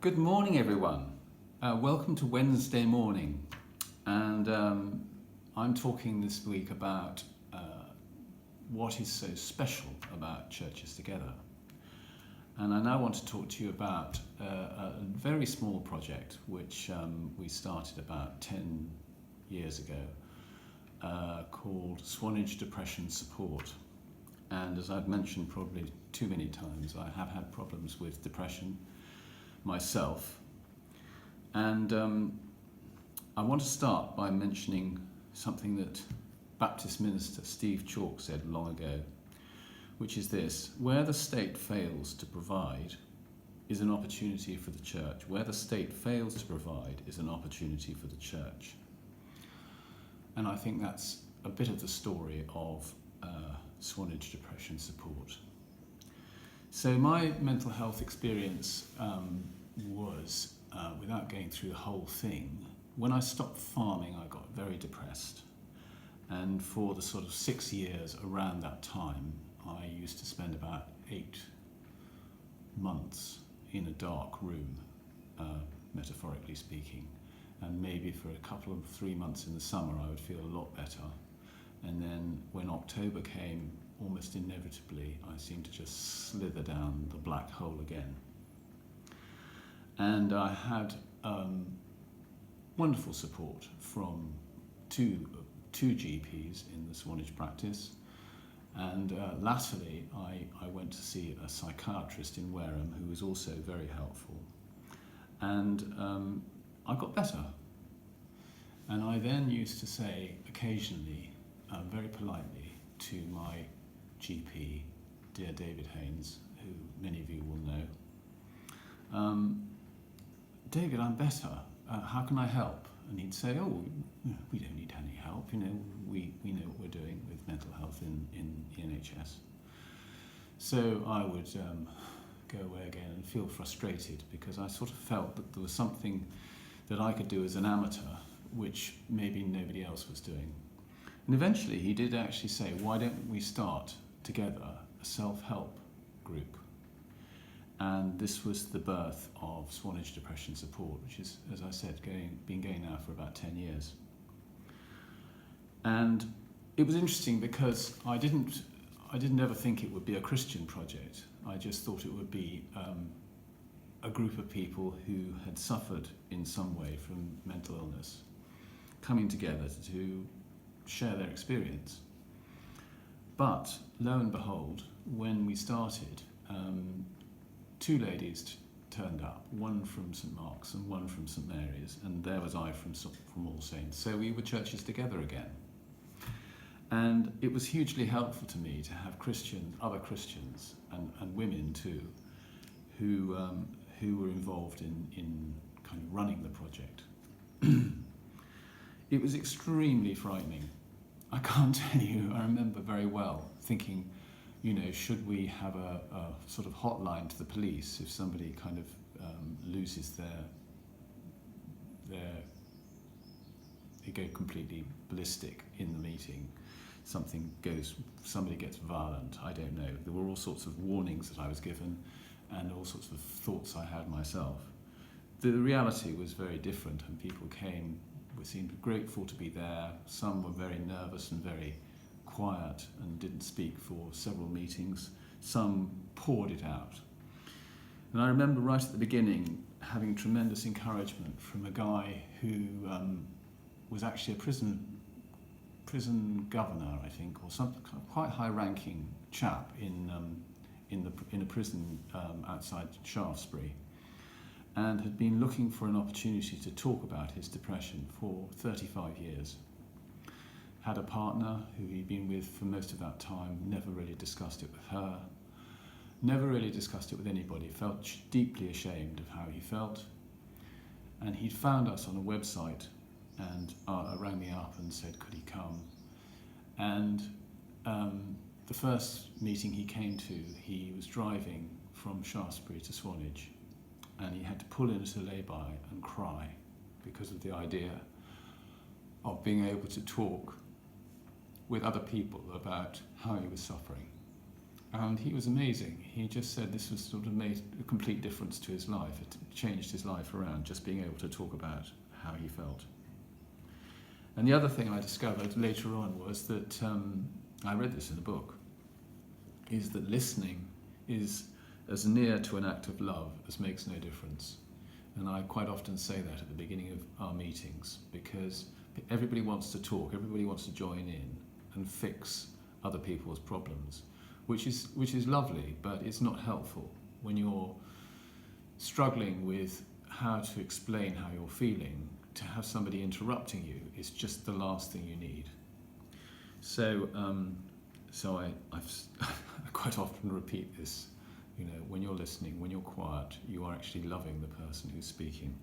Good morning, everyone. Welcome to Wednesday morning, and I'm talking this week about what is so special about churches together. And I now want to talk to you about a very small project which we started about 10 years ago called Swanage Depression Support. And as I've mentioned probably too many times, I have had problems with depression myself, and I want to start by mentioning something that Baptist minister Steve Chalk said long ago, which is this: where the state fails to provide is an opportunity for the church. Where the state fails to provide is an opportunity for the church. And I think that's a bit of the story of Swanage Depression Support. So my mental health experience was, without going through the whole thing, when I stopped farming I got very depressed, and for the sort of 6 years around that time I used to spend about 8 months in a dark room, metaphorically speaking, and maybe for a couple of 3 months in the summer I would feel a lot better, and then when October came, almost inevitably I seemed to just slither down the black hole again. And I had wonderful support from two GPs in the Swanage practice, and latterly I went to see a psychiatrist in Wareham who was also very helpful, and I got better. And I then used to say occasionally, very politely, to my GP, dear David Haynes, who many of you will know, David, I'm better. How can I help? And he'd say, oh, we don't need any help. We know what we're doing with mental health in the NHS. So I would go away again and feel frustrated, because I sort of felt that there was something that I could do as an amateur which maybe nobody else was doing. And eventually he did actually say, why don't we start together a self-help group? And this was the birth of Swanage Depression Support, which is, as I said, been going now for about 10 years. And it was interesting because I didn't ever think it would be a Christian project. I just thought it would be a group of people who had suffered in some way from mental illness coming together to share their experience. But lo and behold, when we started, 2 ladies turned up, one from St Mark's and one from St Mary's, and there was I from All Saints. So we were churches together again. And it was hugely helpful to me to have other Christians and women too, who were involved in kind of running the project. It was extremely frightening. I can't tell you, I remember very well thinking, should we have a sort of hotline to the police if somebody kind of loses they go completely ballistic in the meeting, somebody gets violent, I don't know. There were all sorts of warnings that I was given and all sorts of thoughts I had myself. The reality was very different, and people came, seemed grateful to be there. Some were very nervous and very quiet and didn't speak for several meetings. Some poured it out. And I remember right at the beginning having tremendous encouragement from a guy who was actually a prison governor, I think, or some quite high-ranking chap in a prison outside Shaftesbury, and had been looking for an opportunity to talk about his depression for 35 years. Had a partner who he'd been with for most of that time, never really discussed it with her, never really discussed it with anybody, felt deeply ashamed of how he felt. And he'd found us on a website and rang me up and said, could he come? And the first meeting he came to, he was driving from Shaftesbury to Swanage, and he had to pull into a lay-by and cry because of the idea of being able to talk with other people about how he was suffering. And he was amazing. He just said this was sort of made a complete difference to his life. It changed his life around, just being able to talk about how he felt. And the other thing I discovered later on was that, I read this in the book, is that listening is as near to an act of love as makes no difference. And I quite often say that at the beginning of our meetings, because everybody wants to talk, everybody wants to join in and fix other people's problems, which is lovely, but it's not helpful when you're struggling with how to explain how you're feeling. To have somebody interrupting you is just the last thing you need. So I quite often repeat this. You know, when you're listening, when you're quiet, you are actually loving the person who's speaking.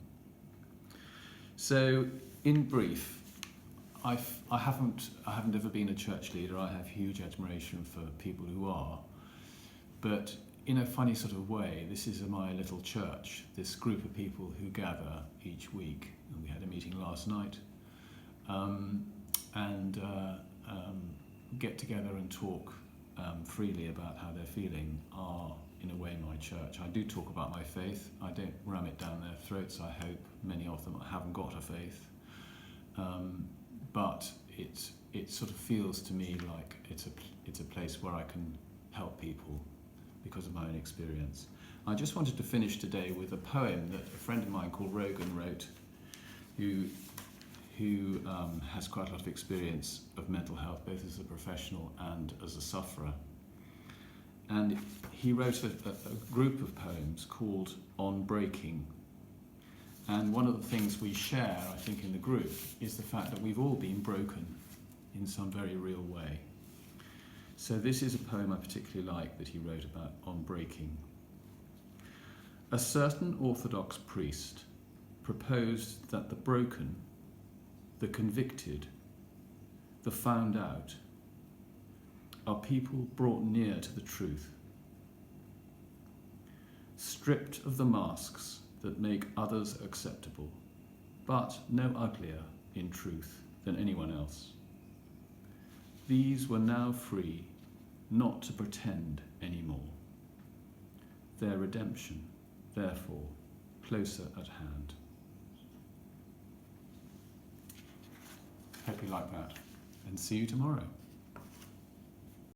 So, in brief, I haven't ever been a church leader. I have huge admiration for people who are, but in a funny sort of way, this is my little church. This group of people who gather each week, and we had a meeting last night, and get together and talk freely about how they're feeling. Are in a way my church. I do talk about my faith. I don't ram it down their throats. I hope many of them haven't got a faith. But it sort of feels to me like it's a place where I can help people because of my own experience. I just wanted to finish today with a poem that a friend of mine called Rogan wrote, who has quite a lot of experience of mental health, both as a professional and as a sufferer. And he wrote a group of poems called On Breaking. And one of the things we share, I think, in the group is the fact that we've all been broken in some very real way. So this is a poem I particularly like that he wrote about On Breaking. A certain Orthodox priest proposed that the broken, the convicted, the found out, are people brought near to the truth, stripped of the masks that make others acceptable, but no uglier in truth than anyone else. These were now free not to pretend anymore. Their redemption, therefore, closer at hand. Hope you like that, and see you tomorrow.